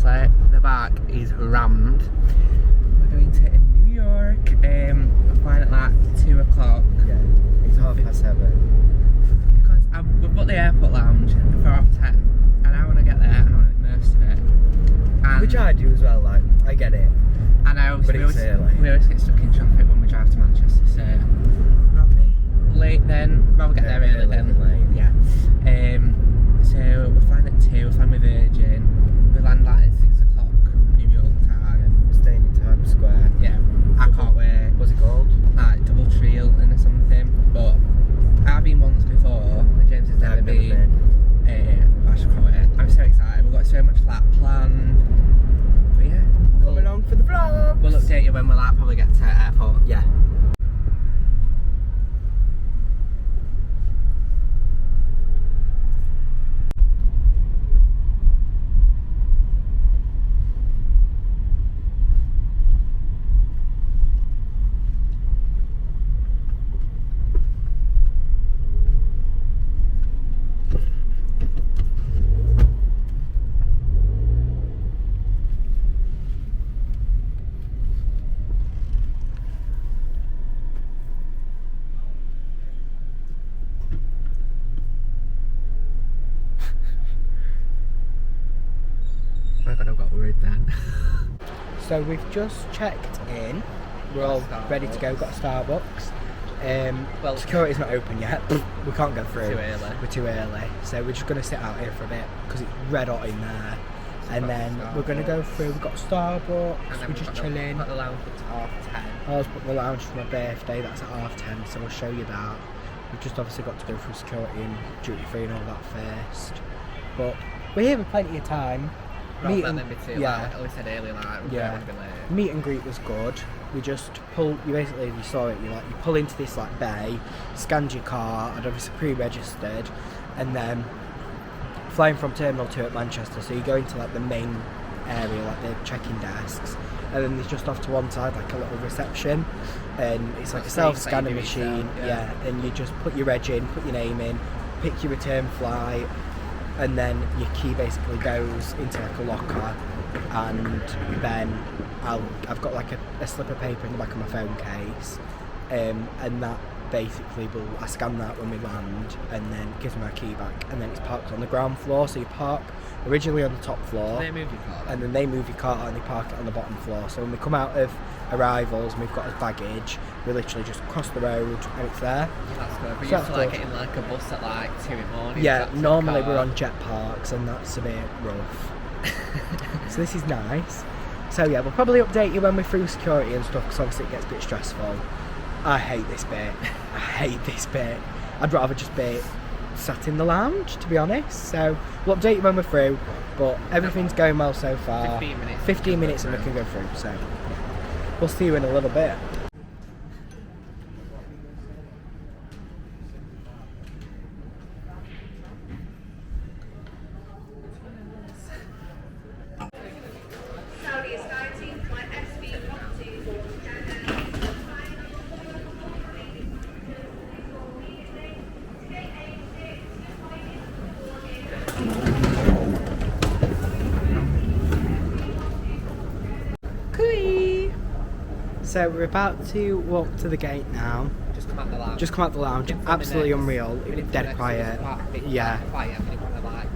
honestly, the back is rammed. We're going to New York. We're flying at like 2 o'clock. Yeah, it's 7:30. Because we've got the airport lounge for 10:30, and I want to get there and I want to immerse in it. And Which I do as well, like, I get it. And I always, But we it's always get stuck in traffic when we drive to Manchester, so rather be late then, rather get there early then. Late. Yeah. So we're flying at 2, we're flying with Virgin. We land like at 6 o'clock New York time. We're staying in Times Square. Yeah. I can't wait. What's it called? Like Doubletree Hilton or something. But I've been once before, but James has never been. I just can't wait. I'm so excited. We've got so much like planned. But yeah. Coming on for the vlog. We'll update you when we'll like probably get to airport. Yeah. Oh my god, I've got worried then. So we've just checked in. We're all ready to go. Got a Starbucks. Well, security's not open yet. We can't go through. Too early. We're too early. So we're just going to sit out here for a bit because it's red hot in there. And then we're going to go through. We've got Starbucks. We're just chilling. Got the lounge at 10:30. I was booked the lounge for my birthday. That's at 10:30. So we'll show you that. We've just obviously got to go through security and duty free and all that first. But we're here with plenty of time. Rather than be too yeah. like we said earlier, like we don't want to be late. Meet and greet was good. We just pull. You basically, you saw it. You pull into this like bay, scanned your car, and obviously pre-registered, and then flying from Terminal 2 at Manchester. So you go into like the main area, like the check-in desks, and then there's just off to one side like a little reception, and it's like a self-scanner machine. Yeah, and you just put your reg in, put your name in, pick your return flight. And then your key basically goes into like a locker, and then I've got like a slip of paper in the back of my phone case, and that basically I scan that when we land, and then it gives me my key back, and then it's parked on the ground floor. So you park originally on the top floor, They move your car. and then they move your car and they park it on the bottom floor. So when we come out of arrivals and we've got our baggage, we literally just cross the road and it's there. That's good. But So you have to like that's get in like a bus at like 2 in the morning. Yeah, to normally the we're car. on jet parks and that's a bit rough. So this is nice. So yeah, we'll probably update you when we're through security and stuff, because obviously it gets a bit stressful. I hate this bit. I hate this bit. I'd rather just be sat in the lounge, to be honest. So we'll update you when we're through, but everything's going well so far. 15 minutes and we can go through. So yeah. We'll see you in a little bit. So we're about to walk to the gate now. Just come out the lounge. Just come out the lounge. Absolutely unreal. It was dead quiet. Yeah. Quiet. We didn't want to like.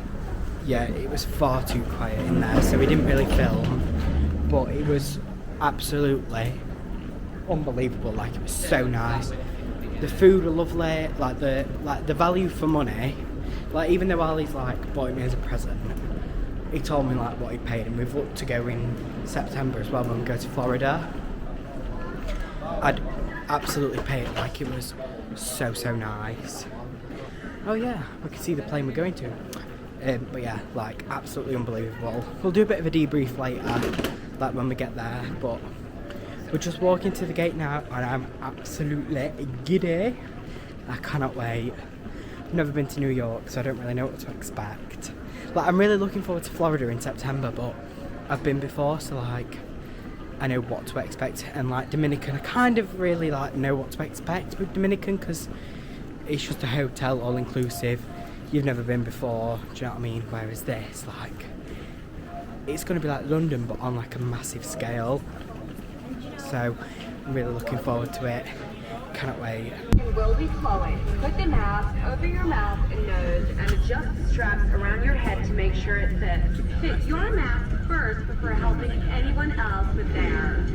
Yeah, it was far too quiet in there, so we didn't really film. But it was absolutely unbelievable. Like, it was so nice. The food were lovely. Like the value for money. Like, even though Ali's like bought me as a present, he told me like what he paid, and we've looked to go in September as well when we go to Florida. I'd absolutely pay it. Like, it was so nice. Oh yeah, we can see the plane we're going to. But yeah, like, absolutely unbelievable. We'll do a bit of a debrief later, like when we get there. But we're just walking to the gate now, and I'm absolutely giddy. I cannot wait. I've never been to New York, so I don't really know what to expect. Like, I'm really looking forward to Florida in September, but I've been before, so like, I know what to expect. And like Dominican, I kind of really like know what to expect with Dominican, because it's just a hotel, all inclusive. You've never been before, do you know what I mean? Whereas this, like, it's going to be like London, but on like a massive scale. So I'm really looking forward to it. Cannot wait. And will be flowing. Put the mask over your mouth and nose and adjust the straps around your head to make sure it fits. Fit your mask first before helping anyone else with theirs.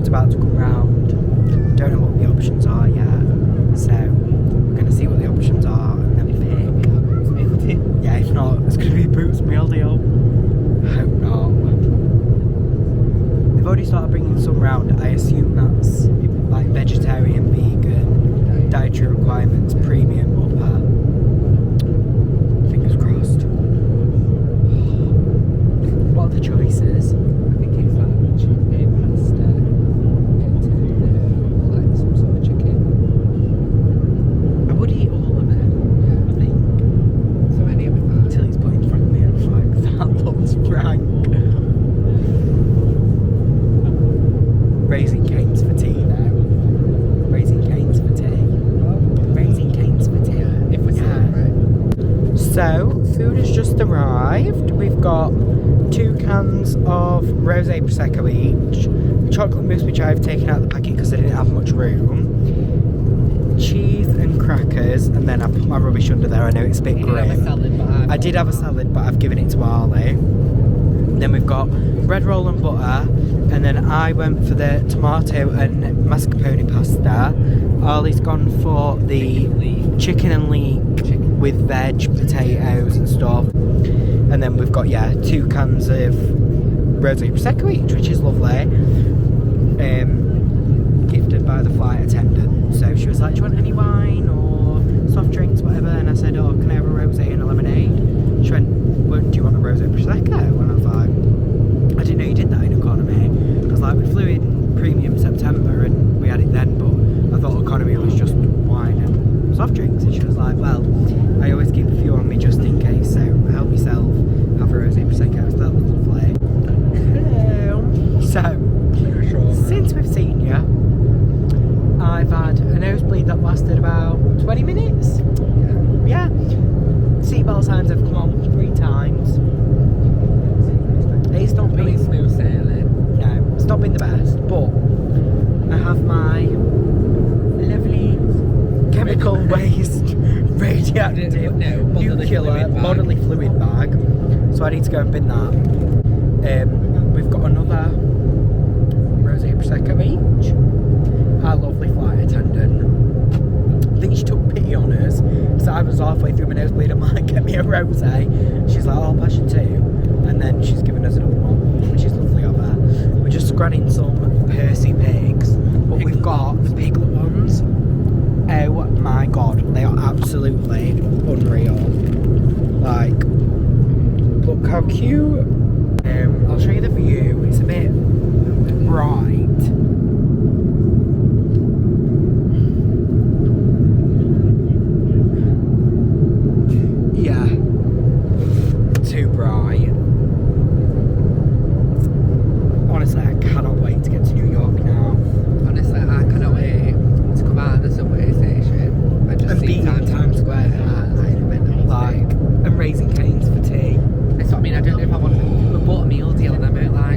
About to come round. Don't know what the options are yet, so we're going to see what the options are and then pick. Yeah, if not, it's going to be Boots Meal Deal. Hope not. They've already started bringing some round. I assume that's like vegetarian, vegan, dietary requirements, premium, upper. Fingers crossed. What are the choices? I think it's like chicken pasta. I would eat all of it, I think. So any of it. Until he's put in front of me and I'm like, that looks rank. Raising Cane's for tea now. Raising Cane's for tea. Raising Cane's for tea. If we're right. So, food has just arrived. We've got 2 cans of rosé prosecco each. Chocolate mousse, which I've taken out of the packet because I didn't have much room. Cheese and crackers, and then I put my rubbish under there. I know it's a bit grim. I did have a salad, but I've given it to Arlie. Then we've got bread roll and butter, and then I went for the tomato and mascarpone pasta. Arlie's gone for the chicken and leek with veg, potatoes and stuff. And then we've got 2 cans of rosé prosecco each, which is lovely. Gifted by the flight attendant. So she was like, do you want any wine or soft drinks, whatever? And I said, oh, can I have a rosé and a lemonade? She went, well, do you want a rosé prosecco? And I was like, I didn't know you did that in economy. I was like, we flew in premium September and we had it then, but I thought economy was just wine and soft drinks. And she was like, well, I always keep a few on me just in case, so help yourself, have a rosé prosecco. So that was lovely. So, since we've seen you, I've had a nosebleed that lasted about 20 minutes. Yeah. Seatbelt signs have come on 3 times. It's not been smooth sailing. No, it's not been the best, but I have my lovely chemical waste radioactive nuclear bodily fluid bag. So I need to go and bin that. We've got another rosé prosecco each. Our lovely flight attendant, I think she took pity on us. So I was halfway through my nosebleed, I'm like, get me a rosé. She's like, oh, I'll pass you 2. And then she's given us another one, which is lovely of her. We're just scranning some Percy pigs, but we've got the piglet ones. Oh my god, they are absolutely unreal. Like, look how cute. I'll show you the view. It's a bit bright. Yeah, too bright. Honestly, I cannot wait to get to New York now. Honestly, I cannot wait to come out of the subway station and just see be in Times Square. Like, And Raising Cane's for tea. that's what I mean. I don't know if I want to. We bought a meal deal and I'm like,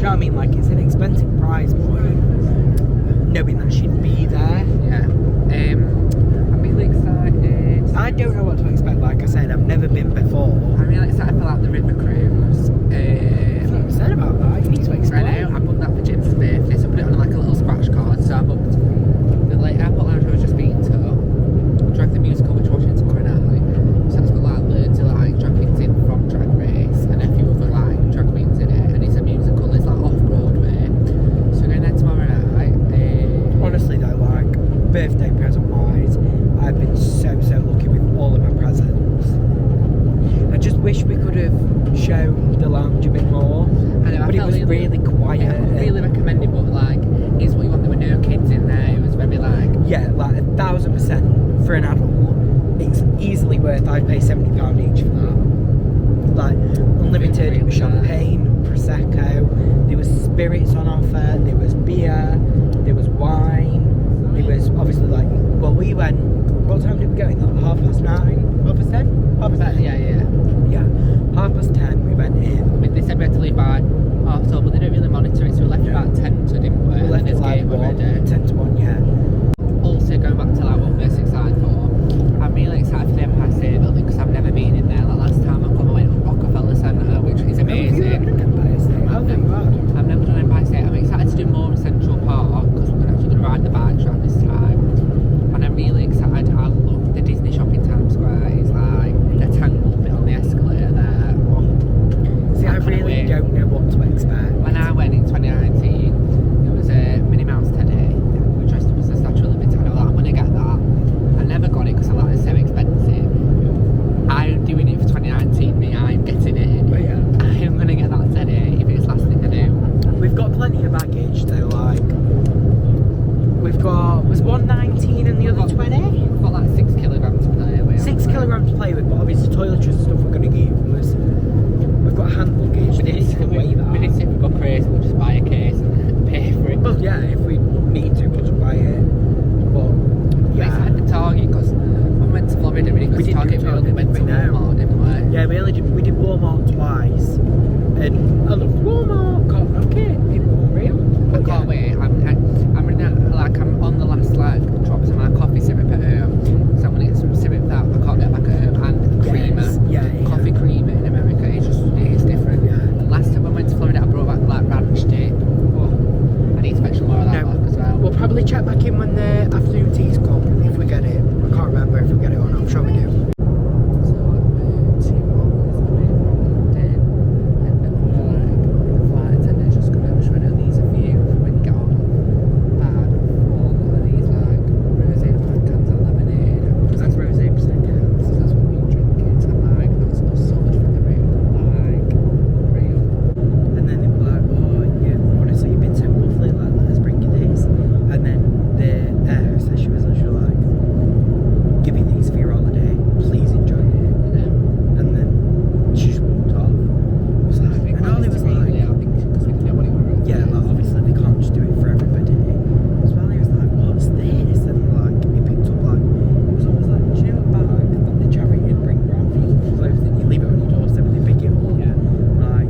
know what I mean? Like, it's an expensive prize point, knowing that she'd be there. Yeah. I'm really excited. I don't know what to expect. Like I said, I've never been before. I'm really excited for like the River Cruise. I've not said about that. You need to explain. I know. I booked that for James's birthday, so I put it on like a little scratch card. So I booked the airport lounge I was just been to. Drag the musical, which we're watching tomorrow night. So it's got like loads of like drag queens in from Drag Race and a few other like drag queens in it, and it's a musical. It's like off Broadway. So we're going there tomorrow night. Honestly though, like birthday present wise, I've been so lucky with all of my presents. I just wish we could have shown the lounge a bit more. I know, but it was really quiet. Yeah, I really recommend it, but like, it's what you want. There were no kids in there. It was very like. Yeah, like 1000% for an adult. It's easily worth. I'd pay £70 each for that. Like unlimited Really champagne, prosecco. There was spirits on offer. There was beer. There was wine. There was obviously like. Well, we went. What time did we go in? Like 9:30? 10:30? 10:30? Yeah. Yeah. 10:30 we went in. I mean, they said we had to leave by 12:30, but they don't really monitor it, so we left about 10 to, didn't we? We left at at like 10 to 1, yeah. Also, going back to like what we're most excited for, I'm really excited for the Empire State Building because I've never been in there. Like last time I come, I went to Rockefeller Centre, which is amazing. Have you ever done Empire State? I don't think you have. I've never done Empire State. I'm excited to do more in Central Park because we're actually going to ride the bikes around this time. And I'm really excited. I love the Disney shop in Times Square. It's like the tangled bit on the escalator there. See, I really don't know what to expect. When I went in 2019, there was a Minnie Mouse Teddy. We dressed up as a Statue of Liberty. I know that I'm going to get that. I never got it because I like it's so expensive. I'm doing it for 2019. I'm getting it. But yeah. I'm going to get that Teddy if it's last thing to do. We've got plenty of baggage though, like we've got, was one 19 and the other 20? We've got like 6 kilograms to play with. 6 kilograms to play with, but obviously toiletries and stuff we're going to use. We've got hand luggage, We did see if we got crazy, we'll just buy a case and pay for it. Well, yeah, if we need to, we'll just buy it. But Yeah. yeah, It's like the Target because when we went to Florida, we didn't go to Target, we only went to Walmart, didn't we? yeah, we did Walmart twice, and I loved Walmart. Can't knock it. It was real. I can't wait. I'm on the last like drops of my coffee syrup at home, so I'm gonna get some syrup that I can't get back at home and creamer. Yeah. Coffee creamer in America. It's different. Yeah. Last time I went to Florida, I brought back like ranch dip. Oh, I need to fetch some more of that back as well. We'll probably check back in when the afternoon teas come if we get it. I can't remember if we get it or not. I'm sure we do. So 2 hours away from London, and the flight attendant's just come out showing these a few when you get on. Bag full of these like rosé wine cans and lemonade. That's rosé prosecco. So that's what we drink it. I'm like, that's not so much for the room. Like, real. And then they were like, oh, yeah, honestly, you've been so lovely, like, let us bring you this. And then the air hostess, she was literally like, give you these for your holiday, please enjoy it. And then she just walked off. It was like, and all it was like, I think because we didn't know what it was. yeah, like, obviously they can't just do it for everybody. So while he was like, what's this? And like, he picked up like, it was almost like, do you know a bag that the charity would bring around for you for clothing? You leave it on your doorstep and they pick it up. Yeah. Like,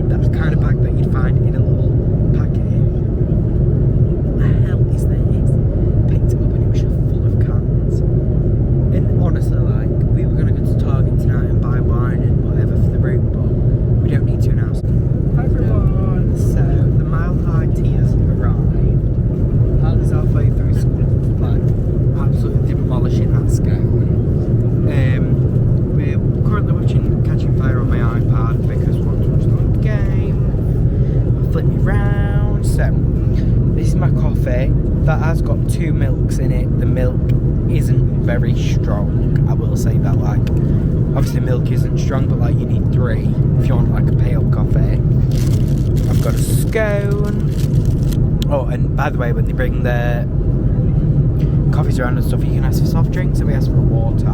that kind of bag that you'd find in a little package. What the hell is this? Picked it up and it was just full of cans. And honestly, like, we were going to go to Target tonight and buy wine and whatever for the room, but we don't need to now. Hi everyone! So, the Mile High tea has arrived. Ali's halfway through school, like, absolutely demolishing that scone. We're currently watching Catching Fire on my iPad because we want to watch the game. I'll flip me round. So, this is my coffee. That has got 2 milks in it. The milk isn't very strong. I will say that, like, obviously milk isn't strong, but like you need 3 if you want like a pale coffee. I've got a scone. Oh, and by the way, when they bring the coffees around and stuff, you can ask for soft drinks, so we asked for water.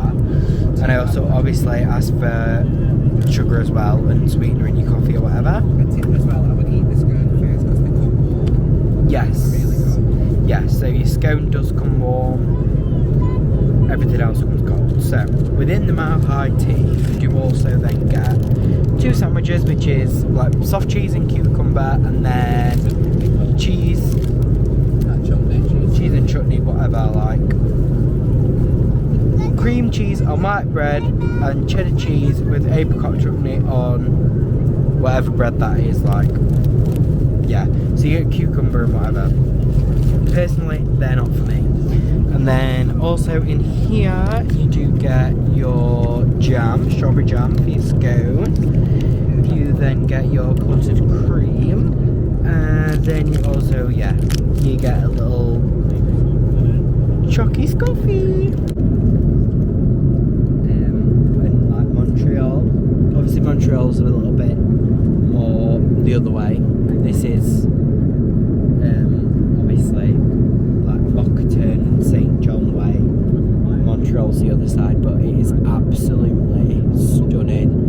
And I also obviously asked for sugar as well and sweetener in your coffee or whatever. As well, I would eat the scone first because they come warm. Yes. Really good. Yes, so your scone does come warm. Everything else comes cold. So, within the Mile High tea, you also then get 2 sandwiches, which is like soft cheese and cucumber, and then cheese and chutney, whatever I like. Cream cheese on white bread, and cheddar cheese with apricot chutney on whatever bread that is, like. Yeah, so you get cucumber and whatever. Personally, they're not for me. And then also in here, you do get your jam, strawberry jam for your scone. You then get your clotted cream. And then you also, yeah, you get a little chocky scoffy. And like Montreal. Obviously Montreal's a little bit more the other way. This is obviously like Moncton and St. John Way. Montreal's the other side, but it is absolutely stunning.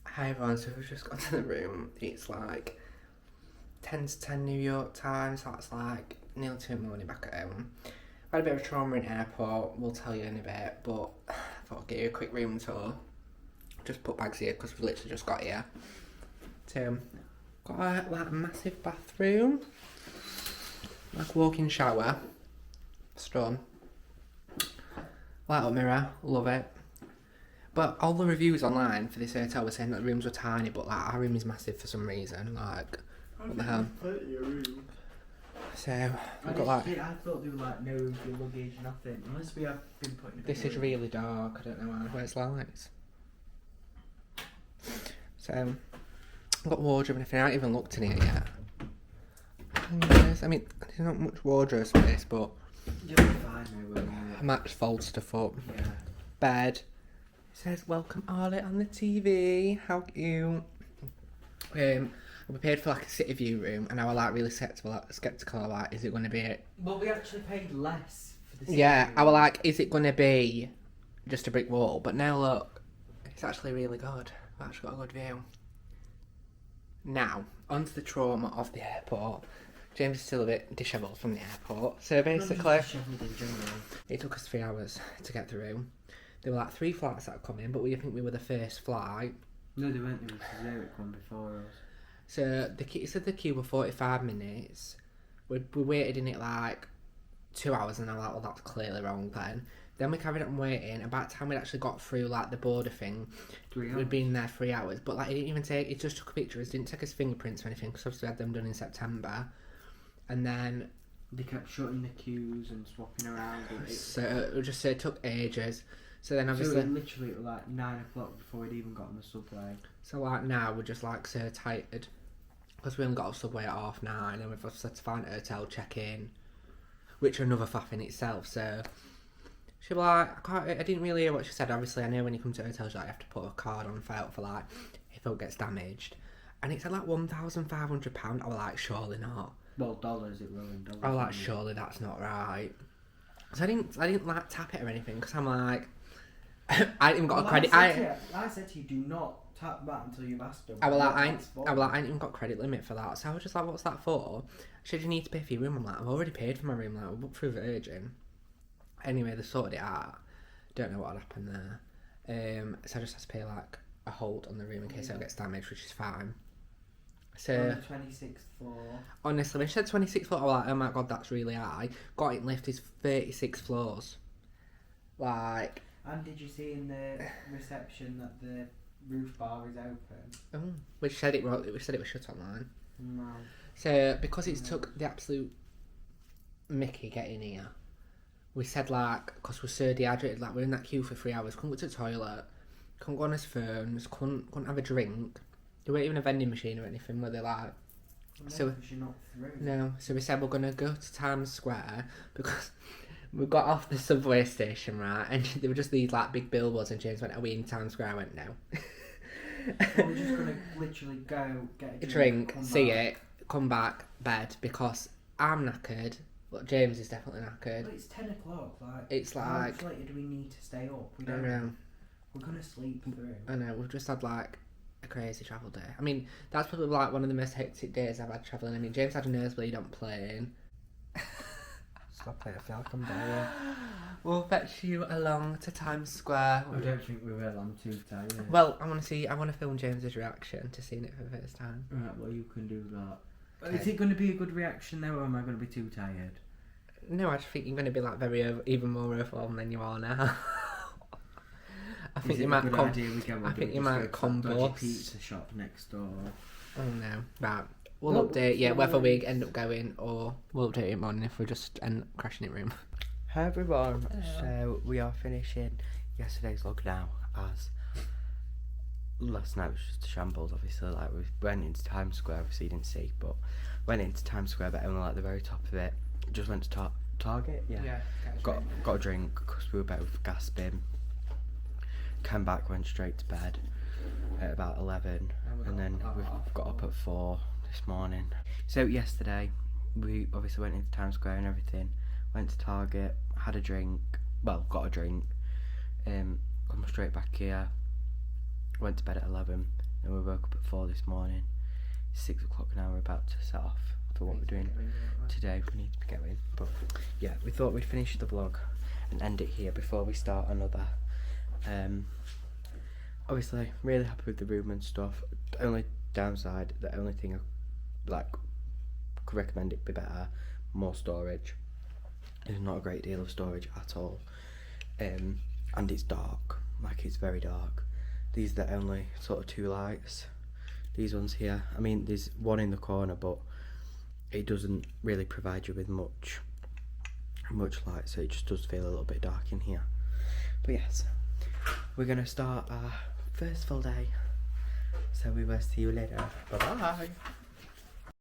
Hi everyone, so we've just got to the room. It's like 10 to 10 New York time, so that's like nearly 2 in the morning back at home. I had a bit of trauma in airport, we'll tell you in a bit, but I thought I'd give you a quick room tour. Just put bags here because we've literally just got here. So, got a like massive bathroom, like walk-in shower, stun, light up mirror, love it. But all the reviews online for this hotel were saying that the rooms were tiny, but like our room is massive for some reason. Like, what the hell? So we've got like. I thought there were like no room for your luggage, nothing. Unless we have been putting. This is really dark. I don't know why. Where's lights? So I've got wardrobe and everything. I haven't even looked in here yet. I mean, there's not much wardrobe space, but You'll be fine, no way. I might just fold stuff up. Yeah. Bed. It says welcome Arlie on the TV. How cute. We paid for like a city view room, and I was like really skeptical. Like, is it going to be it? Well, we actually paid less for the Yeah, I was like, is it going to be just a brick wall? But now look, it's actually really good. I've actually got a good view. Now, onto the trauma of the airport. James is still a bit dishevelled from the airport. So basically, it took us 3 hours to get through. There were like 3 flights that had come in, but we think we were the first flight. No, they weren't. There was Eric one before us. So the queue were 45 minutes. We waited in it like 2 hours, and I was like, well, that's clearly wrong then. Then we carried on waiting. About the time we'd actually got through like the border thing, we'd been there 3 hours. But like, it just took pictures, didn't take his fingerprints or anything, because obviously we had them done in September. And then they kept shutting the queues and swapping around. So it took ages. So then obviously... So literally it was like 9 o'clock before we'd even got on the subway. So like now we're just like so tired. Because we only got off subway at 9:30, and we've had to find a hotel, check in. Which are another faff in itself, so... She was like, I didn't really hear what she said. Obviously I know when you come to hotels, like, you have to put a card on file for like, if it gets damaged. And it said like £1,500. I was like, surely not. Well, dollars, it will in dollars. I was like, surely that's not right. So I didn't like tap it or anything, because I'm like... I ain't even got a credit. I said to you, do not tap that until you've asked them. I ain't even got credit limit for that. So I was just like, what's that for? She said, you need to pay for your room. I'm like, I've already paid for my room. Like, we're booked through Virgin. Anyway, they sorted it out. Don't know what happened there. So I just had to pay like a hold on the room in case it gets damaged, which is fine. So on the 26th floor. Honestly, when she said 26th floor, I was like, oh my god, that's really high. Got it lift is 36 floors. Like. And did you see in the reception that the roof bar is open? Oh, which said it was shut online. No. So because it's took the absolute mickey getting here, we said like, because we're so dehydrated, like we're in that queue for 3 hours, couldn't go to the toilet, couldn't go on his phones, couldn't have a drink. There weren't even a vending machine or anything where they're like. So you're not through. No, so we said we're gonna go to Times Square because. We got off the subway station, right, and there were just these like big billboards, and James went, are we in Times Square? I went, no. Well, we're just going to literally go get a drink, see it, come back, bed, because I'm knackered, But James is definitely knackered. But it's 10 o'clock. It's how like... much later do we need to stay up? We I don't know. We're gonna sleep through. I know, we've just had like a crazy travel day. I mean, that's probably like one of the most hectic days I've had travelling. I mean, James had a nosebleed on plane. Stop it, I feel like I'm dying. We'll fetch you along to Times Square. I don't think we will, I'm too tired. Well, I want to film James's reaction to seeing it for the first time. Right, well, you can do that. Okay. Is it going to be a good reaction though, or am I going to be too tired? No, I just think you're going to be like even more overwhelmed than you are now. I think you might combust. Pizza shop next door. Oh no, right. We'll update whether we end up going, or we'll update it morning if we just end up crashing it room. Hi everyone. Hello. So we are finishing yesterday's vlog now, as last night was just a shambles. Obviously, like we went into Times Square, obviously you didn't see, but went into Times Square, but only like the very top of it. Just went to Target, got a drink because we were both gasping. Came back, went straight to bed at about 11, and then we've got up at 4 this morning. So yesterday we obviously went into Times Square and everything, went to Target, had a drink, well, got a drink, come straight back here, went to bed at 11, and we woke up at 4 this morning. It's 6 o'clock now, we're about to set off for what we're doing today. We need to be going, but yeah, we thought we'd finish the vlog and end it here before we start another. Obviously really happy with the room and stuff. The only downside, the only thing I like could recommend it be better, more storage. There's not a great deal of storage at all, and it's dark, like it's very dark. These are the only sort of 2 lights, these ones here. I mean, there's one in the corner, but it doesn't really provide you with much light, so it just does feel a little bit dark in here. But yes, we're gonna start our first full day, so we will see you later. Bye bye.